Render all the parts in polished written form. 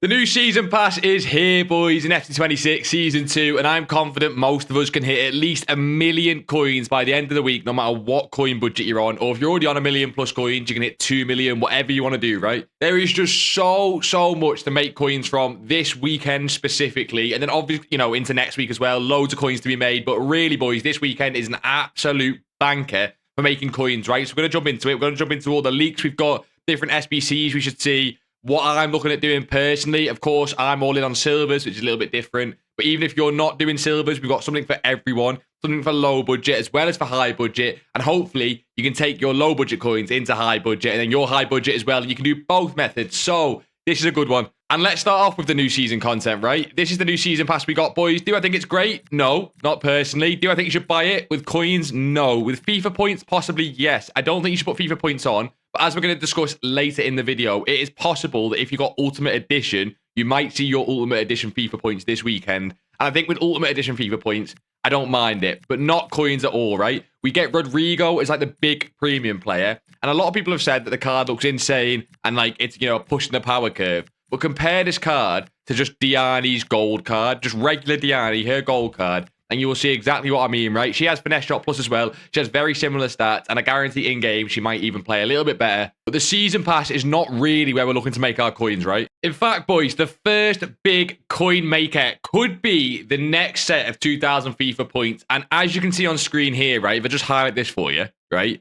The new season pass is here, boys, in FC26 Season 2, and I'm confident most of us can hit at least 1 million coins by the end of the week, no matter what coin budget you're on, or if you're already on 1 million plus coins, you can hit 2 million, whatever you want to do, right? There is just so much to make coins from this weekend specifically, and then obviously, into next week as well, loads of coins to be made, but really, boys, this weekend is an absolute banker for making coins, right? So we're going to jump into it. We're going to jump into all the leaks we've got, different SBCs we should see, what I'm looking at doing personally. Of course, I'm all in on silvers, which is a little bit different. But even if you're not doing silvers, we've got something for everyone, something for low budget as well as for high budget. And hopefully you can take your low budget coins into high budget and then your high budget as well. And you can do both methods. So this is a good one. And let's start off with the new season content, right? This is the new season pass we got, boys. Do I think it's great? No, not personally. Do I think you should buy it with coins? No. With FIFA points, possibly yes. I don't think you should put FIFA points on. But as we're going to discuss later in the video, it is possible that if you got Ultimate Edition, you might see your Ultimate Edition FIFA points this weekend. And I think with Ultimate Edition FIFA points, I don't mind it, but not coins at all, right? We get Rodrigo as like the big premium player. And a lot of people have said that the card looks insane and like it's, pushing the power curve. But compare this card to just Diani's gold card, just regular Diani, her gold card, and you will see exactly what I mean, right? She has Finesse Shot Plus as well. She has very similar stats, and I guarantee in-game she might even play a little bit better. But the Season Pass is not really where we're looking to make our coins, right? In fact, boys, the first big coin maker could be the next set of 2,000 FIFA points. And as you can see on screen here, right, if I just highlight this for you, right?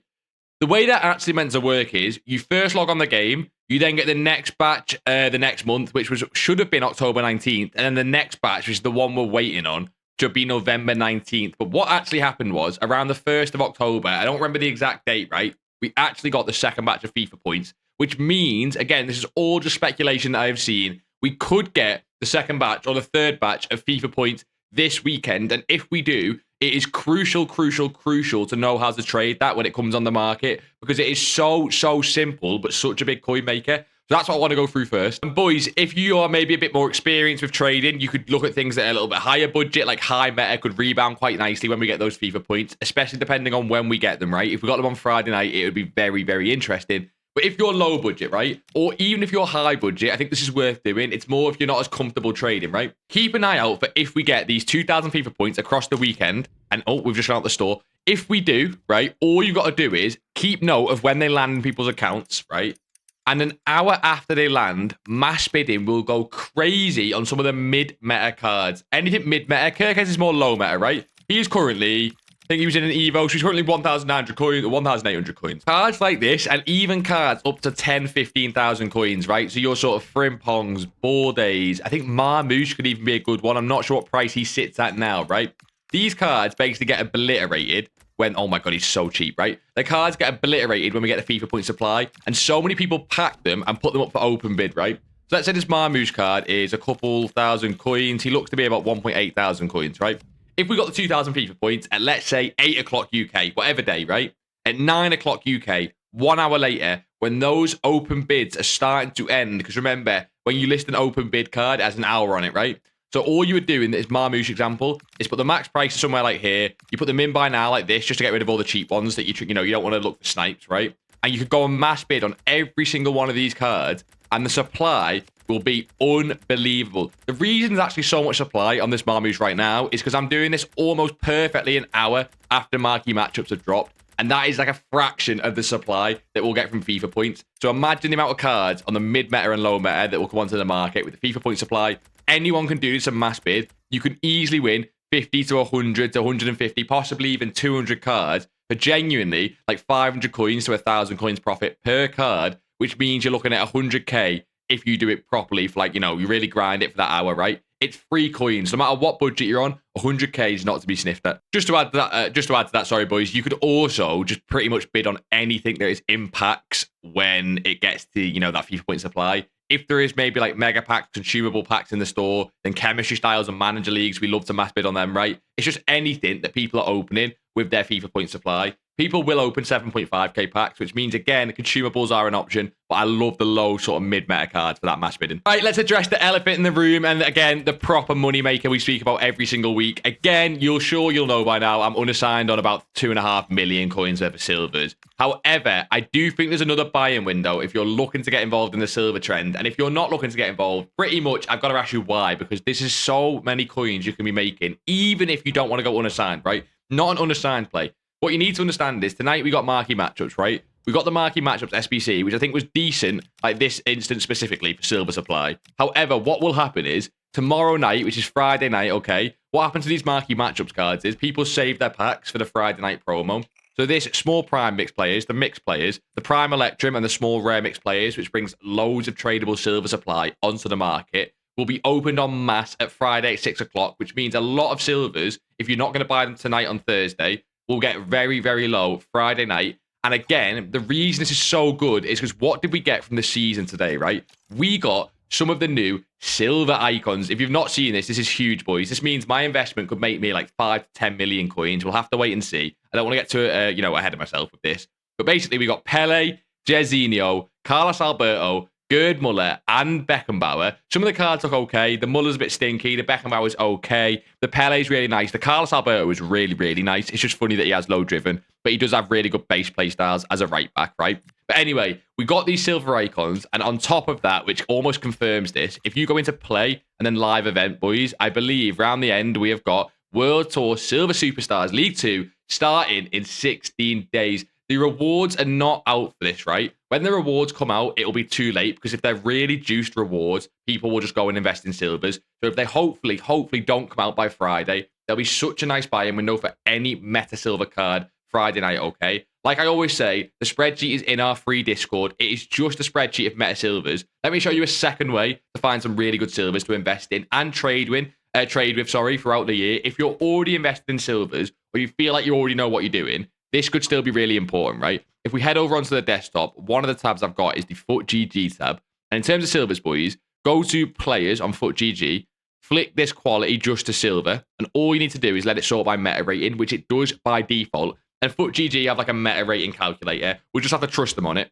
The way that actually meant to work is you first log on the game, you then get the next batch the next month, which should have been October 19th, and then the next batch, which is the one we're waiting on, should be November 19th. But what actually happened was around the 1st of October, I don't remember the exact date, right? We actually got the second batch of FIFA points, which means, again, this is all just speculation that I've seen, we could get the second batch or the third batch of FIFA points this weekend. And if we do, it is crucial to know how to trade that when it comes on the market, because it is so simple, but such a big coin maker. So that's what I want to go through first. And boys, if you are maybe a bit more experienced with trading, you could look at things that are a little bit higher budget, like high meta could rebound quite nicely when we get those FIFA points, especially depending on when we get them, right? If we got them on Friday night, it would be very interesting. But if you're low budget, right? Or even if you're high budget, I think this is worth doing. It's more if you're not as comfortable trading, right? Keep an eye out for if we get these 2,000 FIFA points across the weekend. And oh, we've just gone out the store. If we do, right? All you got to do is keep note of when they land in people's accounts, right? And an hour after they land, mass bidding will go crazy on some of the mid-meta cards. Anything mid-meta. Kirkes is more low-meta, right? He's currently, I think he was in an Evo, so he's currently 1,900 coins or 1,800 coins. Cards like this, and even cards up to 10, 15,000 coins, right? So your sort of Frimpongs, Bordays. I think Marmouche could even be a good one. I'm not sure what price he sits at now, right? These cards basically get obliterated when, oh my god, he's so cheap, right? The cards get obliterated when we get the FIFA point supply, and so many people pack them and put them up for open bid, right? So let's say this Marmouche card is a couple thousand coins. He looks to be about 1.8 thousand coins, right? If we got the 2,000 FIFA points at, let's say, 8 o'clock UK, whatever day, right? At 9 o'clock UK, 1 hour later, when those open bids are starting to end, because remember, when you list an open bid card, it has an hour on it, right? So all you would do in this Marmouche example is put the max price somewhere like here. You put them in by now like this, just to get rid of all the cheap ones that you don't want to look for snipes, right? And you could go and mass bid on every single one of these cards, and the supply will be unbelievable. The reason there's actually so much supply on this Marmouche right now is because I'm doing this almost perfectly an hour after marquee matchups have dropped. And that is like a fraction of the supply that we'll get from FIFA points. So imagine the amount of cards on the mid-meta and low-meta that will come onto the market with the FIFA point supply. Anyone can do some mass bid. You can easily win 50 to 100 to 150, possibly even 200 cards for genuinely like 500 coins to 1,000 coins profit per card, which means you're looking at 100k if you do it properly for you really grind it for that hour, right? It's free coins. No matter what budget you're on, 100k is not to be sniffed at. Just to add to that, sorry boys, you could also just pretty much bid on anything that is impacts when it gets to, that FIFA point supply. If there is maybe like mega packs, consumable packs in the store, then chemistry styles and manager leagues, we love to mass bid on them, right? It's just anything that people are opening with their FIFA point supply. People will open 7.5k packs, which means, again, consumables are an option, but I love the low sort of mid-meta cards for that mass bidding. All right, let's address the elephant in the room, and again, the proper moneymaker we speak about every single week. Again, you'll know by now, I'm unassigned on about 2.5 million coins worth of silvers. However, I do think there's another buy-in window if you're looking to get involved in the silver trend, and if you're not looking to get involved, pretty much, I've got to ask you why, because this is so many coins you can be making, even if you don't want to go unassigned, right? Not an unassigned play. What you need to understand is tonight we got marquee matchups, right? We got the marquee matchups SBC, which I think was decent, like this instance specifically for silver supply. However, what will happen is tomorrow night, which is Friday night, okay, what happens to these marquee matchups cards is people save their packs for the Friday night promo. So this small prime mixed players, the mixed players, the prime electrum and the small rare mixed players, which brings loads of tradable silver supply onto the market, will be opened en masse at Friday at 6 o'clock, which means a lot of silvers, if you're not going to buy them tonight on Thursday, will get very, very low Friday night. And again, the reason this is so good is because what did we get from the season today, right? We got some of the new silver icons. If you've not seen this, this is huge, boys. This means my investment could make me like 5 to 10 million coins. We'll have to wait and see. I don't want to get too, ahead of myself with this. But basically, we got Pele, Jairzinho, Carlos Alberto, Gerd Muller, and Beckenbauer. Some of the cards look okay. The Muller's a bit stinky. The Beckenbauer's okay. The Pele's really nice. The Carlos Alberto is really, really nice. It's just funny that he has low driven, but he does have really good base play styles as a right back, right? But anyway, we got these silver icons, and on top of that, which almost confirms this, if you go into play and then live event, boys, I believe around the end we have got World Tour Silver Superstars League 2 starting in 16 days. The rewards are not out for this, right? When the rewards come out, it'll be too late because if they're really juiced rewards, people will just go and invest in silvers. So if they hopefully don't come out by Friday, there'll be such a nice buy-in window for any meta silver card Friday night, okay? Like I always say, the spreadsheet is in our free Discord. It is just a spreadsheet of meta silvers. Let me show you a second way to find some really good silvers to invest in and trade with, throughout the year. If you're already invested in silvers or you feel like you already know what you're doing, this could still be really important, right? If we head over onto the desktop, one of the tabs I've got is the FUT GG tab. And in terms of silvers, boys, go to players on FUT GG, flick this quality just to silver, and all you need to do is let it sort by meta rating, which it does by default. And FUT GG have like a meta rating calculator. We'll just have to trust them on it.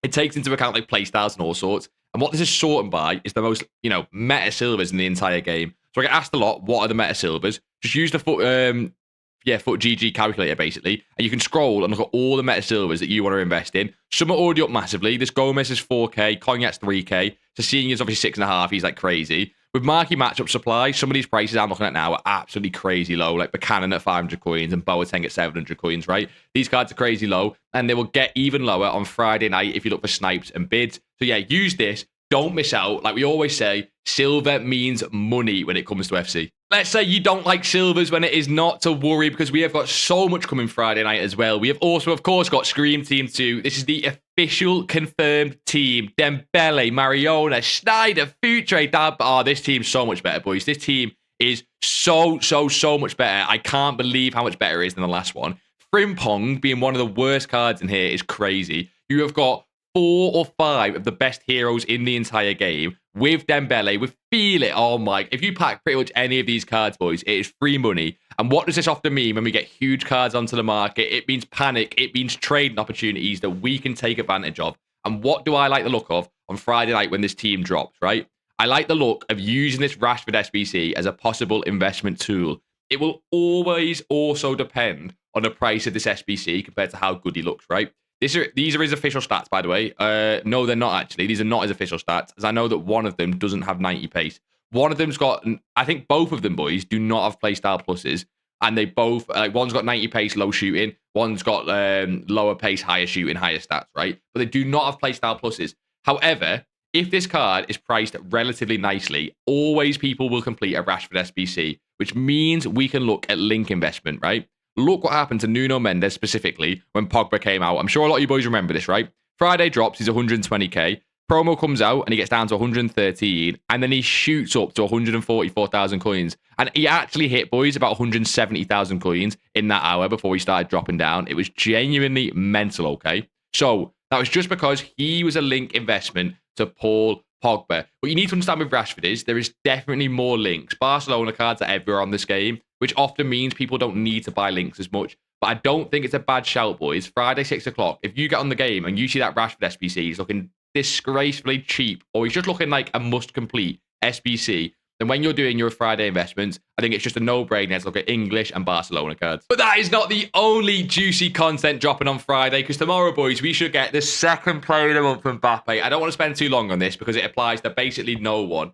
It takes into account like play styles and all sorts. And what this is sorting by is the most, meta silvers in the entire game. So I get asked a lot, what are the meta silvers? Just use the FUT GG calculator, basically. And you can scroll and look at all the meta silvers that you want to invest in. Some are already up massively. This Gomez is 4k, Cognac's 3k. Sessegna's obviously 6.5. He's like crazy. With marquee matchup supply, some of these prices I'm looking at now are absolutely crazy low, like Buchanan at 500 coins and Boateng at 700 coins, right? These cards are crazy low, and they will get even lower on Friday night if you look for snipes and bids. So yeah, use this. Don't miss out. Like we always say, silver means money when it comes to FC. Let's say you don't like silvers when it is not to worry because we have got so much coming Friday night as well. We have also, of course, got Scream Team 2. This is the official confirmed team. Dembele, Mariona, Schneider, Futre, Dab. Oh, this team's so much better, boys. This team is so much better. I can't believe how much better it is than the last one. Frimpong being one of the worst cards in here is crazy. You have got 4 or 5 of the best heroes in the entire game with Dembele, with Feel It. Oh my, if you pack pretty much any of these cards, boys, it is free money. And what does this often mean when we get huge cards onto the market? It means panic. It means trading opportunities that we can take advantage of. And what do I like the look of on Friday night when this team drops, right? I like the look of using this Rashford SBC as a possible investment tool. It will always also depend on the price of this SBC compared to how good he looks, right? These are his official stats, by the way. No, they're not actually. These are not his official stats, as I know that one of them doesn't have 90 pace. One of them's got, I think both of them, boys, do not have playstyle pluses. And they both, one's got 90 pace, low shooting. One's got lower pace, higher shooting, higher stats, right? But they do not have playstyle pluses. However, if this card is priced relatively nicely, always people will complete a Rashford SBC, which means we can look at link investment, right? Look what happened to Nuno Mendes specifically when Pogba came out. I'm sure a lot of you boys remember this, right? Friday drops, he's 120k. Promo comes out and he gets down to 113, and then he shoots up to 144,000 coins. And he actually hit, boys, about 170,000 coins in that hour before he started dropping down. It was genuinely mental, okay? So that was just because he was a link investment to Paul Pogba. What you need to understand with Rashford is there is definitely more links. Barcelona cards are everywhere on this game, which often means people don't need to buy links as much. But I don't think it's a bad shout, boys. Friday, 6 o'clock. If you get on the game and you see that Rashford SBC, he's looking disgracefully cheap, or he's just looking like a must-complete SBC, then when you're doing your Friday investments, I think it's just a no-brainer to look at English and Barcelona cards. But that is not the only juicy content dropping on Friday, because tomorrow, boys, we should get the second player of the month from Mbappe. I don't want to spend too long on this because it applies to basically no one.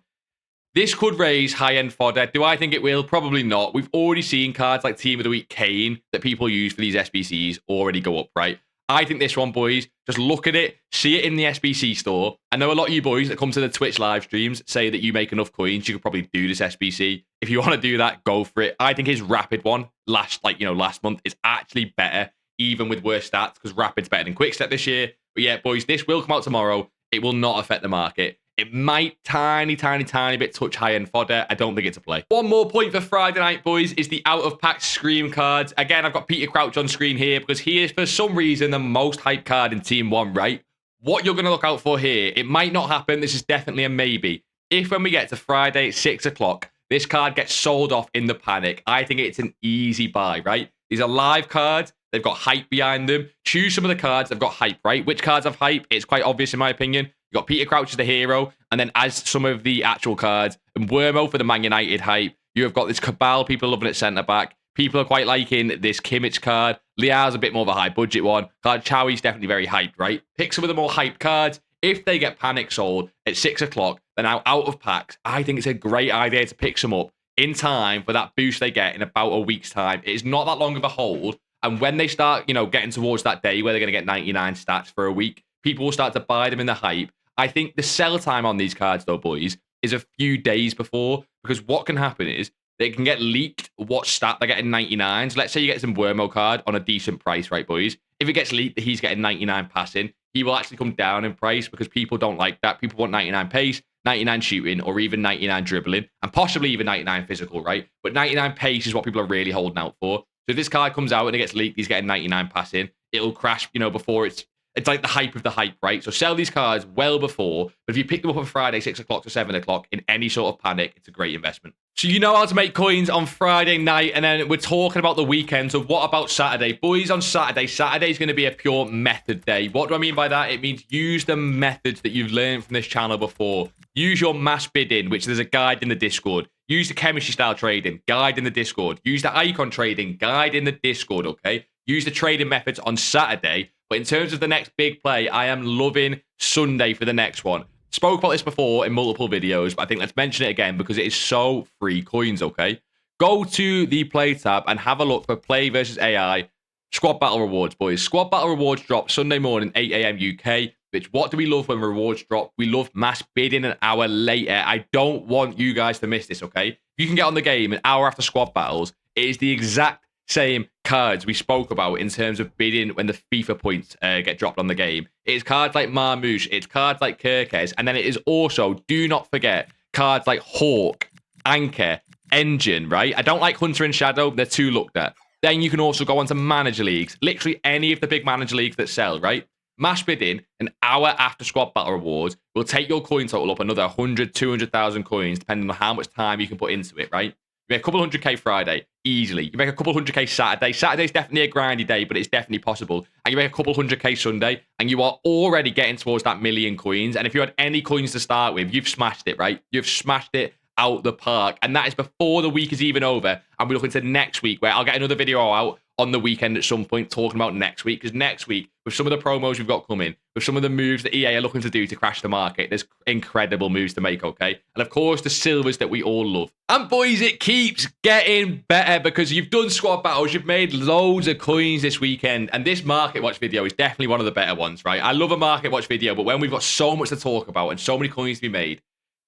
This could raise high-end fodder. Do I think it will? Probably not. We've already seen cards like Team of the Week Kane that people use for these SBCs already go up, right? I think this one, boys, just look at it, see it in the SBC store. I know a lot of you boys that come to the Twitch live streams say that you make enough coins, you could probably do this SBC. If you want to do that, go for it. I think his Rapid one last month is actually better, even with worse stats, because Rapid's better than Quickstep this year. But yeah, boys, this will come out tomorrow. It will not affect the market. It might tiny bit touch high-end fodder. I don't think it's a play. One more point for Friday night, boys, is the out-of-pack Scream cards. Again, I've got Peter Crouch on screen here because he is, for some reason, the most hyped card in Team 1, right? What you're going to look out for here, it might not happen. This is definitely a maybe. If when we get to Friday at 6 o'clock, this card gets sold off in the panic, I think it's an easy buy, right? These are live cards. They've got hype behind them. Choose some of the cards that have got hype, right? Which cards have hype? It's quite obvious in my opinion. You've got Peter Crouch as the hero, and then as some of the actual cards, and Wermo for the Man United hype. You have got this Cabal, people loving at centre-back. People are quite liking this Kimmich card. Liao's a bit more of a high-budget one. Card Chowie's definitely very hyped, right? Pick some of the more hyped cards. If they get panic sold at 6 o'clock, they're now out of packs. I think it's a great idea to pick some up in time for that boost they get in about a week's time. It is not that long of a hold. And when they start, getting towards that day where they're going to get 99 stats for a week, people will start to buy them in the hype. I think the sell time on these cards, though, boys, is a few days before, because what can happen is they can get leaked what stat they're getting 99s. Let's say you get some Wermo card on a decent price, right, boys? If it gets leaked that he's getting 99 passing, he will actually come down in price because people don't like that. People want 99 pace, 99 shooting, or even 99 dribbling, and possibly even 99 physical, right? But 99 pace is what people are really holding out for. So if this card comes out and it gets leaked, he's getting 99 passing, it'll crash, before it's like the hype of the hype, right? So sell these cards well before, but if you pick them up on Friday, 6 o'clock to 7 o'clock in any sort of panic, it's a great investment. So you know how to make coins on Friday night, and then we're talking about the weekend. So what about Saturday? Boys, on Saturday's going to be a pure method day. What do I mean by that? It means use the methods that you've learned from this channel before. Use your mass bidding, which there's a guide in the Discord. Use the chemistry style trading, guide in the Discord. Use the icon trading, guide in the Discord, okay? Use the trading methods on Saturday. But in terms of the next big play, I am loving Sunday for the next one. Spoke about this before in multiple videos, but I think let's mention it again because it is so free coins, okay? Go to the play tab and have a look for play versus AI squad battle rewards, boys. Squad battle rewards drop Sunday morning, 8 a.m. UK. Which, what do we love when rewards drop? We love mass bidding an hour later. I don't want you guys to miss this, okay? If you can get on the game an hour after squad battles, it is the exact same cards we spoke about in terms of bidding when the FIFA points get dropped on the game. It is cards like Marmouche, it's cards like Kirkes, and then it is also, do not forget, cards like Hawk, Anchor, Engine, right? I don't like Hunter and Shadow, they're too looked at. Then you can also go on to manager leagues, literally any of the big manager leagues that sell, right? Mass bidding an hour after squad battle rewards will take your coin total up another 100, 200,000 coins, depending on how much time you can put into it, right? You make a couple 100k Friday, easily. You make a couple 100k Saturday. Saturday's definitely a grindy day, but it's definitely possible. And you make a couple 100k Sunday, and you are already getting towards that million coins. And if you had any coins to start with, you've smashed it, right? You've smashed it out the park. And that is before the week is even over. And we're looking to next week, where I'll get another video out on the weekend at some point talking about next week. Because next week, with some of the promos we've got coming, with some of the moves that EA are looking to do to crash the market, there's incredible moves to make, okay? And of course, the silvers that we all love. And boys, it keeps getting better because you've done squad battles, you've made loads of coins this weekend, and this Market Watch video is definitely one of the better ones, right? I love a Market Watch video, but when we've got so much to talk about and so many coins to be made,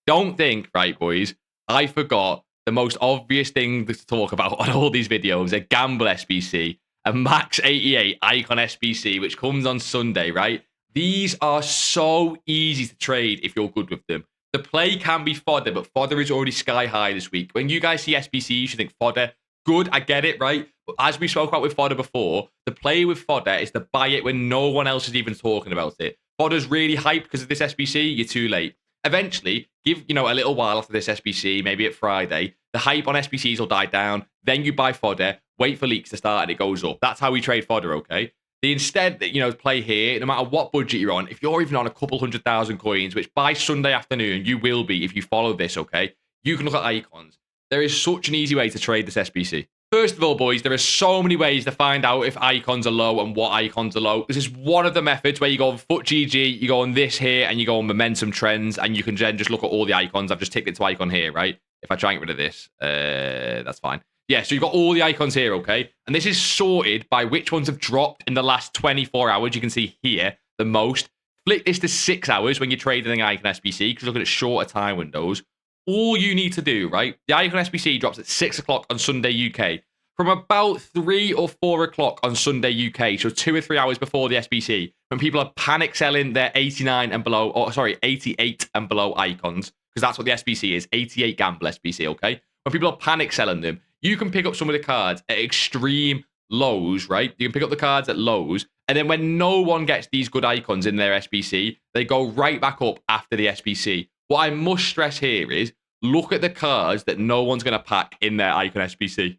don't think, right, boys, I forgot the most obvious thing to talk about on all these videos, a Gamble SBC, a Max 88 Icon SBC, which comes on Sunday, right? These are so easy to trade if you're good with them. The play can be fodder, but fodder is already sky high this week. When you guys see SBCs, you think fodder, good, I get it, right? But as we spoke about with fodder before, the play with fodder is to buy it when no one else is even talking about it. Fodder's really hyped because of this SBC, you're too late. Eventually, give, a little while after this SBC, maybe at Friday, the hype on SBCs will die down. Then you buy fodder. wait for leaks to start and it goes up. That's how we trade fodder, okay? The instead, play here, no matter what budget you're on, if you're even on a couple 100,000 coins, which by Sunday afternoon you will be if you follow this, okay? You can look at icons. There is such an easy way to trade this SBC. First of all, boys, there are so many ways to find out if icons are low and what icons are low. This is one of the methods where you go on FUT GG, you go on this here, and you go on momentum trends, and you can then just look at all the icons. I've just ticked it to icon here, right? If I try and get rid of this, that's fine. Yeah, so you've got all the icons here, okay? And this is sorted by which ones have dropped in the last 24 hours. You can see here the most. Flick this to 6 hours when you're trading an icon SBC, because you're looking at shorter time windows. All you need to do, right? The icon SBC drops at 6 o'clock on Sunday UK. From about 3 or 4 o'clock on Sunday UK, so 2 or 3 hours before the SBC, when people are panic selling their 89 and below, or sorry, 88 and below icons, because that's what the SBC is, 88 gamble SBC, okay? When people are panic selling them, you can pick up some of the cards at extreme lows, right? You can pick up the cards at lows, and then when no one gets these good icons in their SBC, they go right back up after the SBC. What I must stress here is, look at the cards that no one's going to pack in their icon SBC.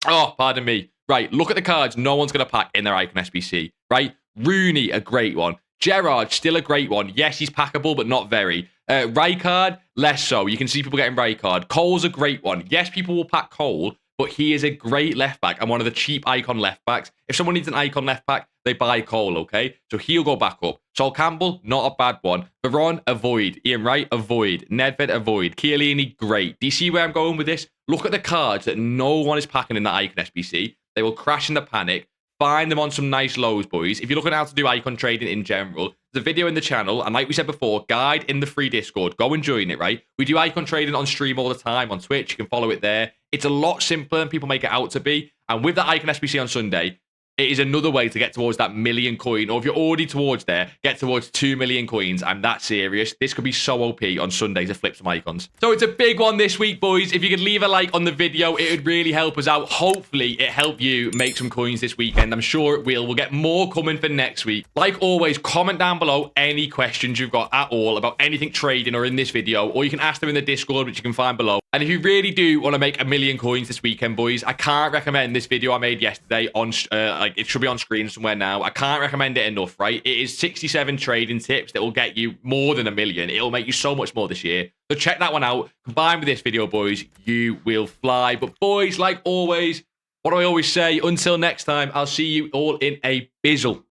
Oh, pardon me. Right, look at the cards no one's going to pack in their icon SBC, right? Rooney, a great one. Gerrard, still a great one. Yes, he's packable, but not very. Rijkaard, less so. You can see people getting Rijkaard. Cole's a great one. Yes, people will pack Cole, but he is a great left back and one of the cheap icon left backs. If someone needs an icon left back, they buy Cole, okay? So he'll go back up. Sol Campbell, not a bad one. Veron, avoid. Ian Wright, avoid. Nedved, avoid. Chiellini, great. Do you see where I'm going with this? Look at the cards that no one is packing in that icon SBC. They will crash in the panic. Find them on some nice lows, boys. If you're looking at how to do icon trading in general, there's a video in the channel, and like we said before, guide in the free Discord. Go and join it, right? We do icon trading on stream all the time on Twitch. You can follow it there. It's a lot simpler than people make it out to be. And with that icon SBC on Sunday, it is another way to get towards that million coin. Or if you're already towards there, get towards 2 million coins. I'm that serious. This could be so OP on Sunday to flip some icons. So it's a big one this week, boys. If you could leave a like on the video, it would really help us out. Hopefully, it helped you make some coins this weekend. I'm sure it will. We'll get more coming for next week. Like always, comment down below any questions you've got at all about anything trading or in this video. Or you can ask them in the Discord, which you can find below. And if you really do want to make a million coins this weekend, boys, I can't recommend this video I made yesterday on, it should be on screen somewhere now. I can't recommend it enough, right? It is 67 trading tips that will get you more than a million. It'll make you so much more this year. So check that one out. Combined with this video, boys, you will fly. But boys, like always, what do I always say? Until next time, I'll see you all in a bizzle.